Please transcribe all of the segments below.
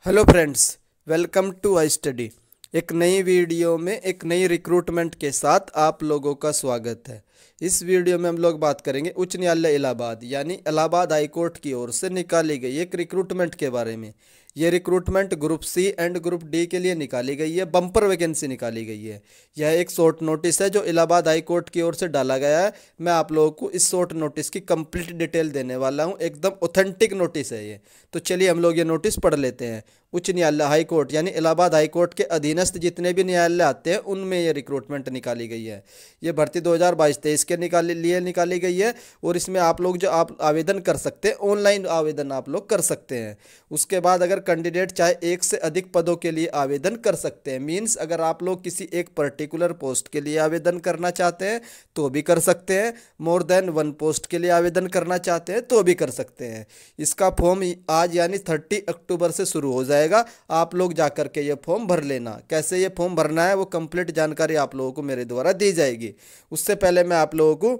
Hello friends, welcome to I study. एक नई video में एक नई रिक्रूटमेंट के साथ आप लोगों का स्वागत है। इस वीडियो में हम लोग बात करेंगे उच्च न्यायालय इलाहाबाद यानी इलाहाबाद हाई कोर्ट की ओर से निकाली गई एक रिक्रूटमेंट के बारे में। ये recruitment group C and group D के लिए निकाली गई है, बम्पर वैकेंसी निकाली गई है। यह एक शॉर्ट नोटिस है जो इलाहाबाद हाई कोर्ट की ओर से डाला गया है। मैं आप लोगों को इस शॉर्ट नोटिस की कंप्लीट डिटेल देने वाला हूं, एकदम ऑथेंटिक नोटिस है ये। तो चलिए हम लोग ये नोटिस पढ़ लेते हैं। उच्च न्यायालय हाई कोर्ट यानी इलाहाबाद हाई कोर्ट के अधीनस्थ जितने भी न्यायालय आते हैं उनमें ये रिक्रूटमेंट निकाली गई है। ये भर्ती 2022-23 के लिए निकाली गई है और इसमें आप लोग जो आप आवेदन कर सकते हैं, ऑनलाइन आवेदन आप लोग कर सकते हैं। उसके बाद अगर कैंडिडेट चाहे एक से अधिक पदों के लिए आवेदन कर सकते हैं, मीन्स अगर आप लोग किसी एक पर्टिकुलर पोस्ट के लिए आवेदन करना चाहते हैं तो भी कर सकते हैं, मोर देन वन पोस्ट के लिए आवेदन करना चाहते हैं तो भी कर सकते हैं। इसका फॉर्म आज यानी 30 अक्टूबर से शुरू हो जाएगा। आप लोग जाकर के ये फॉर्म भर लेना। कैसे ये फॉर्म भरना है वो कंप्लीट जानकारी आप लोगों को मेरे द्वारा दी जाएगी। उससे पहले मैं आप लोगों को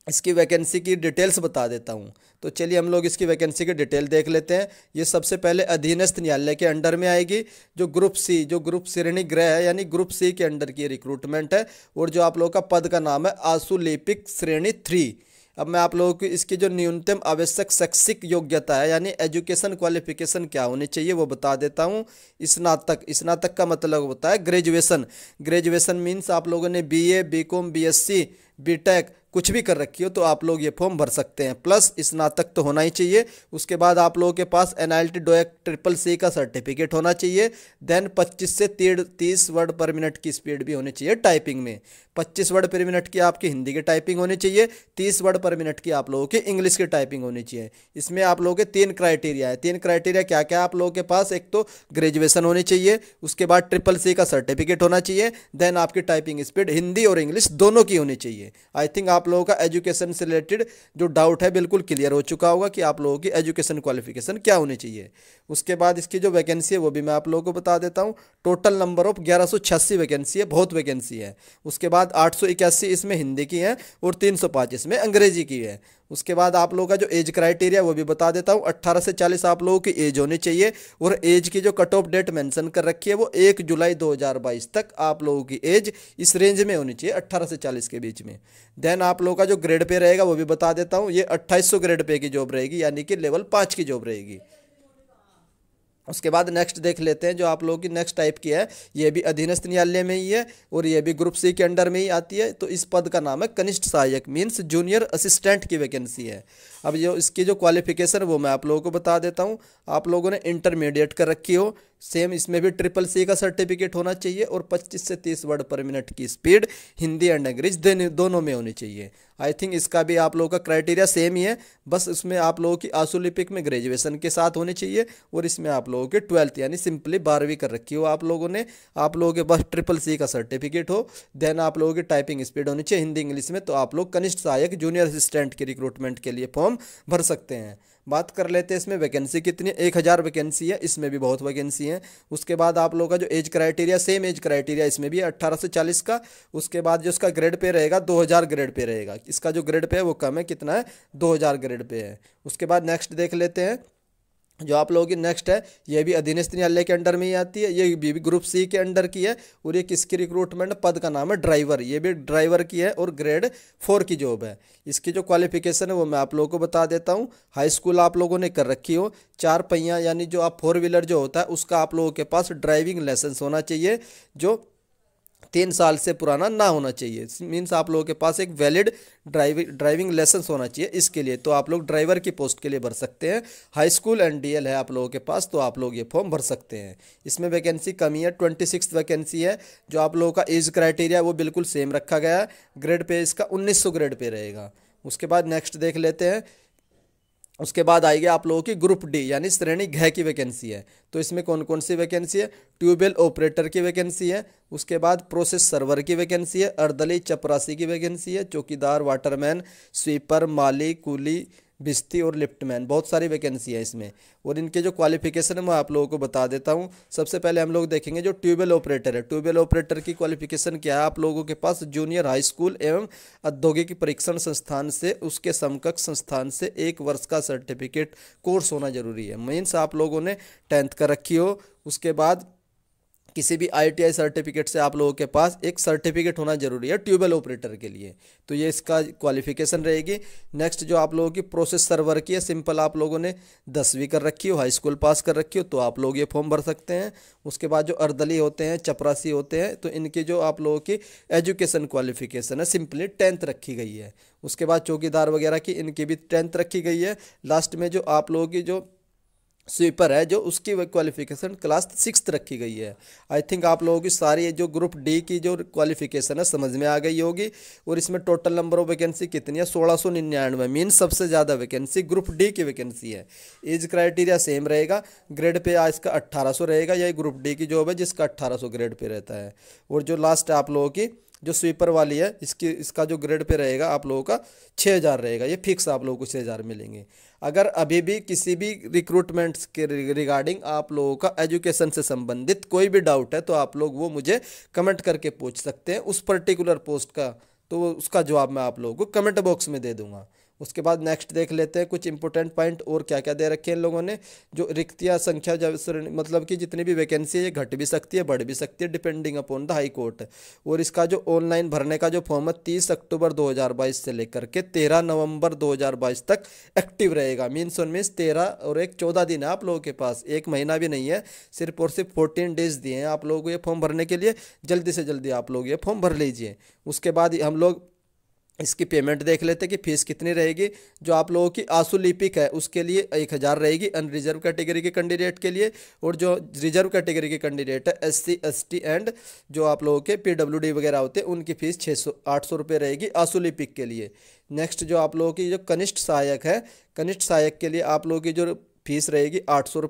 इसकी वैकेंसी की डिटेल्स बता देता हूँ। तो चलिए हम लोग इसकी वैकेंसी की डिटेल देख लेते हैं। ये सबसे पहले अधीनस्थ न्यायालय के अंडर में आएगी। जो ग्रुप श्रेणी गृह है यानी ग्रुप सी के अंडर की रिक्रूटमेंट है। और जो आप लोगों का पद का नाम है आशुलिपिक श्रेणी 3। अब मैं आप लोगों को इसकी जो न्यूनतम आवश्यक शैक्षिक योग्यता है यानी एजुकेशन क्वालिफिकेशन क्या होनी चाहिए वो बता देता हूँ। स्नातक का मतलब होता है ग्रेजुएशन मीन्स आप लोगों ने बीए, बीकॉम, बीएससी, बीटेक कुछ भी कर रखी हो तो आप लोग ये फॉर्म भर सकते हैं। प्लस स्नातक तो होना ही चाहिए। उसके बाद आप लोगों के पास NILT डोएक CCC का सर्टिफिकेट होना चाहिए। देन 25 से 30 वर्ड पर मिनट की स्पीड भी होनी चाहिए टाइपिंग में। 25 वर्ड पर मिनट की आपकी हिंदी की टाइपिंग होनी चाहिए, 30 वर्ड पर मिनट की आप लोगों की इंग्लिश की टाइपिंग होनी चाहिए। इसमें आप लोगों के 3 क्राइटेरिया है। 3 क्राइटेरिया क्या क्या आप लोगों के पास? एक तो ग्रेजुएशन होनी चाहिए, उसके बाद CCC का सर्टिफिकेट होना चाहिए, देन आपकी टाइपिंग स्पीड हिंदी और इंग्लिश दोनों की होनी चाहिए। आई थिंक आप लोगों का एजुकेशन से रिलेटेड जो डाउट है बिल्कुल क्लियर हो चुका होगा कि आप लोगों की एजुकेशन क्वालिफिकेशन क्या होनी चाहिए। उसके बाद इसकी जो वैकेंसी है वो भी मैं आप लोगों को बता देता हूँ। टोटल नंबर ऑफ 1186 वैकेंसी है, बहुत वैकेंसी है। उसके बाद 881 इसमें हिंदी की है और 305 इसमें अंग्रेजी की है। उसके बाद आप लोगों का जो एज क्राइटेरिया वो भी बता देता हूँ। 18 से 40 आप लोगों की एज होनी चाहिए और एज की जो कट ऑफ डेट मेंशन कर रखी है वो 1 जुलाई 2022 तक आप लोगों की एज इस रेंज में होनी चाहिए, 18 से 40 के बीच में। देन आप लोगों का जो ग्रेड पे रहेगा वो भी बता देता हूँ। ये 2800 ग्रेड पे की जॉब रहेगी यानी कि लेवल 5 की जॉब रहेगी। उसके बाद नेक्स्ट देख लेते हैं जो आप लोगों की नेक्स्ट टाइप की है। ये भी अधीनस्थ न्यायालय में ही है और ये भी ग्रुप सी के अंडर में ही आती है। तो इस पद का नाम है कनिष्ठ सहायक मीन्स जूनियर असिस्टेंट की वैकेंसी है। अब जो इसकी जो क्वालिफिकेशन वो मैं आप लोगों को बता देता हूँ। आप लोगों ने इंटरमीडिएट कर रखी हो, सेम इसमें भी CCC का सर्टिफिकेट होना चाहिए और 25 से 30 वर्ड पर मिनट की स्पीड हिंदी एंड अंग्रेजी दोनों में होनी चाहिए। आई थिंक इसका भी आप लोगों का क्राइटेरिया सेम ही है, बस इसमें आप लोगों की आशुलिपिक में ग्रेजुएशन के साथ होनी चाहिए और इसमें आप लोगों के 12th यानी सिंपली 12वीं कर रखी हो आप लोगों ने, आप लोगों के पास CCC का सर्टिफिकेट हो, देन आप लोगों की टाइपिंग स्पीड होनी चाहिए हिंदी इंग्लिश में। तो आप लोग कनिष्ठ सहायक जूनियर असिस्टेंट की रिक्रूटमेंट के लिए फॉर्म भर सकते हैं। बात कर लेते हैं इसमें वैकेंसी कितनी है। 1000 वैकेंसी है, इसमें भी बहुत वैकेंसी है। उसके बाद आप लोगों का जो age criteria same age criteria इसमें भी है 18 से 40 का। उसके बाद जो इसका ग्रेड पे रहेगा 2000 ग्रेड पे रहेगा। इसका जो ग्रेड पे है वो कम है, कितना है? 2000 ग्रेड पे है। उसके बाद नेक्स्ट देख लेते हैं जो आप लोगों की नेक्स्ट है। ये भी अधीनस्थ न्यायालय के अंडर में ही आती है, ये भी ग्रुप सी के अंडर की है और ये किसकी रिक्रूटमेंट? पद का नाम है ड्राइवर। ये भी ड्राइवर की है और ग्रेड 4 की जॉब है। इसकी जो क्वालिफिकेशन है वो मैं आप लोगों को बता देता हूँ। हाई स्कूल आप लोगों ने कर रखी हो, 4 पहिया यानी जो आप 4 व्हीलर जो होता है उसका आप लोगों के पास ड्राइविंग लाइसेंस होना चाहिए जो 3 साल से पुराना ना होना चाहिए। मीन्स आप लोगों के पास एक वैलिड ड्राइविंग लाइसेंस होना चाहिए। इसके लिए तो आप लोग ड्राइवर की पोस्ट के लिए भर सकते हैं। हाई स्कूल एंड DL है आप लोगों के पास तो आप लोग ये फॉर्म भर सकते हैं। इसमें वैकेंसी कमी है, 26 वैकेंसी है। जो आप लोगों का एज क्राइटेरिया वो बिल्कुल सेम रखा गया है। ग्रेड पे इसका 1900 ग्रेड पे रहेगा। उसके बाद नेक्स्ट देख लेते हैं। उसके बाद आएगी आप लोगों की ग्रुप डी यानी श्रेणी घ की वैकेंसी है। तो इसमें कौन कौन सी वैकेंसी है? ट्यूबवेल ऑपरेटर की वैकेंसी है। उसके बाद प्रोसेस सर्वर की वैकेंसी है। अर्दली चपरासी की वैकेंसी है। चौकीदार, वाटरमैन, स्वीपर, माली, कूली, भिश्ती और लिफ्टमैन, बहुत सारी वैकेंसी है इसमें। और इनके जो क्वालिफिकेशन है मैं आप लोगों को बता देता हूँ। सबसे पहले हम लोग देखेंगे जो ट्यूबवेल ऑपरेटर है। ट्यूबवेल ऑपरेटर की क्वालिफिकेशन क्या है, आप लोगों के पास जूनियर हाई स्कूल एवं औद्योगिक परीक्षण संस्थान से उसके समकक्ष संस्थान से 1 वर्ष का सर्टिफिकेट कोर्स होना जरूरी है। मीन्स आप लोगों ने 10th कर रखी हो, उसके बाद किसी भी ITI सर्टिफिकेट से आप लोगों के पास एक सर्टिफिकेट होना जरूरी है ट्यूबवेल ऑपरेटर के लिए। तो ये इसका क्वालिफिकेशन रहेगी। नेक्स्ट जो आप लोगों की प्रोसेस सर्वर की है, सिंपल आप लोगों ने 10वीं कर रखी हो, हाई स्कूल पास कर रखी हो तो आप लोग ये फॉर्म भर सकते हैं। उसके बाद जो अर्दली होते हैं, चपरासी होते हैं, तो इनकी जो आप लोगों की एजुकेशन क्वालिफिकेशन है सिंपली 10th रखी गई है। उसके बाद चौकीदार वगैरह की इनकी भी 10th रखी गई है। लास्ट में जो आप लोगों की जो स्वीपर है जो उसकी क्वालिफिकेशन क्लास 6th रखी गई है। आई थिंक आप लोगों की सारी जो ग्रुप डी की जो क्वालिफिकेशन है समझ में आ गई होगी। और इसमें टोटल नंबर ऑफ वैकेंसी कितनी है, 1699। मीन सबसे ज़्यादा वैकेंसी ग्रुप डी की वैकेंसी है। एज क्राइटेरिया सेम रहेगा, ग्रेड पे इसका 1800 रहेगा। यही ग्रुप डी की जॉब है जिसका 1800 ग्रेड पे रहता है। और जो लास्ट है आप लोगों की जो स्वीपर वाली है इसका जो ग्रेड पे रहेगा आप लोगों का 6000 रहेगा। ये फिक्स आप लोगों को 6000 मिलेंगे। अगर अभी भी किसी भी रिक्रूटमेंट के रिगार्डिंग आप लोगों का एजुकेशन से संबंधित कोई भी डाउट है तो आप लोग वो मुझे कमेंट करके पूछ सकते हैं उस पर्टिकुलर पोस्ट का, तो उसका जवाब मैं आप लोगों को कमेंट बॉक्स में दे दूंगा। उसके बाद नेक्स्ट देख लेते हैं कुछ इंपॉर्टेंट पॉइंट और क्या क्या दे रखे हैं इन लोगों ने। जो रिक्तियाँ संख्या जब मतलब कि जितनी भी वैकेंसी है ये घट भी सकती है बढ़ भी सकती है depending upon the high court. और इसका जो ऑनलाइन भरने का जो फॉर्म है 30 अक्टूबर 2022 से लेकर के 13 नवंबर 2022 तक एक्टिव रहेगा। मीन्स 13 और 14 दिन है आप लोगों के पास, 1 महीना भी नहीं है। सिर्फ और सिर्फ 14 डेज दिए हैं आप लोगों को ये फॉर्म भरने के लिए। जल्दी से जल्दी आप लोग ये फॉर्म भर लीजिए। उसके बाद हम लोग इसकी पेमेंट देख लेते हैं कि फीस कितनी रहेगी। जो आप लोगों की आंसू लिपिक है उसके लिए 1000 रहेगी अनरिजर्व कैटेगरी के कैंडिडेट के लिए। और जो रिजर्व कैटेगरी के कैंडिडेट है SC ST एंड जो आप लोगों के PWD वगैरह होते हैं उनकी फीस 800 रुपये रहेगी आंसू लिपिक के लिए। नेक्स्ट जो आप लोगों की जो कनिष्ठ सहायक है, कनिष्ठ सहायक के लिए आप लोगों की जो फीस रहेगी 800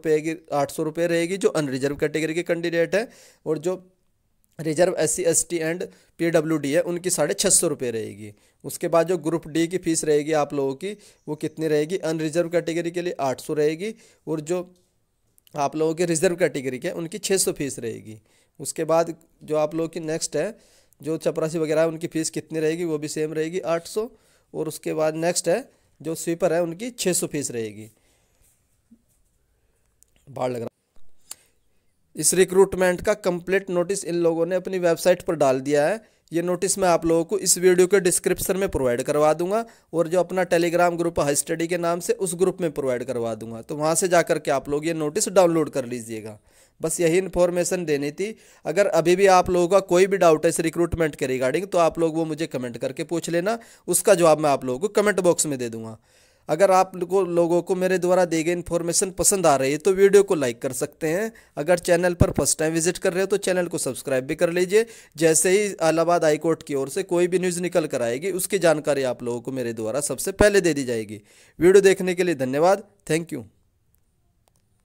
रुपये रहेगी जो अनरिजर्व कैटेगरी के कैंडिडेट है। और जो reserve SC ST and PWD है उनकी 650 रुपये रहेगी। उसके बाद जो ग्रुप डी की फीस रहेगी आप लोगों की वो कितनी रहेगी, अनरिजर्व कैटेगरी के लिए 800 रहेगी और जो आप लोगों के रिजर्व कैटेगरी के उनकी 600 फीस रहेगी। उसके बाद जो आप लोगों की नेक्स्ट है जो चपरासी वगैरह है उनकी फ़ीस कितनी रहेगी, वो भी सेम रहेगी 800। और उसके बाद नेक्स्ट है जो स्वीपर है उनकी 600 फीस रहेगी। बाढ़ लग रहा। इस रिक्रूटमेंट का कंप्लीट नोटिस इन लोगों ने अपनी वेबसाइट पर डाल दिया है। ये नोटिस मैं आप लोगों को इस वीडियो के डिस्क्रिप्शन में प्रोवाइड करवा दूंगा और जो अपना टेलीग्राम ग्रुप हाई स्टडी के नाम से उस ग्रुप में प्रोवाइड करवा दूंगा, तो वहाँ से जाकर के आप लोग ये नोटिस डाउनलोड कर लीजिएगा। बस यही इन्फॉर्मेशन देनी थी। अगर अभी भी आप लोगों का कोई भी डाउट है इस रिक्रूटमेंट के रिगार्डिंग तो आप लोग वो मुझे कमेंट करके पूछ लेना, उसका जवाब मैं आप लोगों को कमेंट बॉक्स में दे दूंगा। अगर आप लोगों को मेरे द्वारा दी गई इन्फॉर्मेशन पसंद आ रही है तो वीडियो को लाइक कर सकते हैं। अगर चैनल पर फर्स्ट टाइम विजिट कर रहे हो तो चैनल को सब्सक्राइब भी कर लीजिए। जैसे ही इलाहाबाद हाई कोर्ट की ओर से कोई भी न्यूज़ निकल कर आएगी उसकी जानकारी आप लोगों को मेरे द्वारा सबसे पहले दे दी जाएगी। वीडियो देखने के लिए धन्यवाद। Thank you.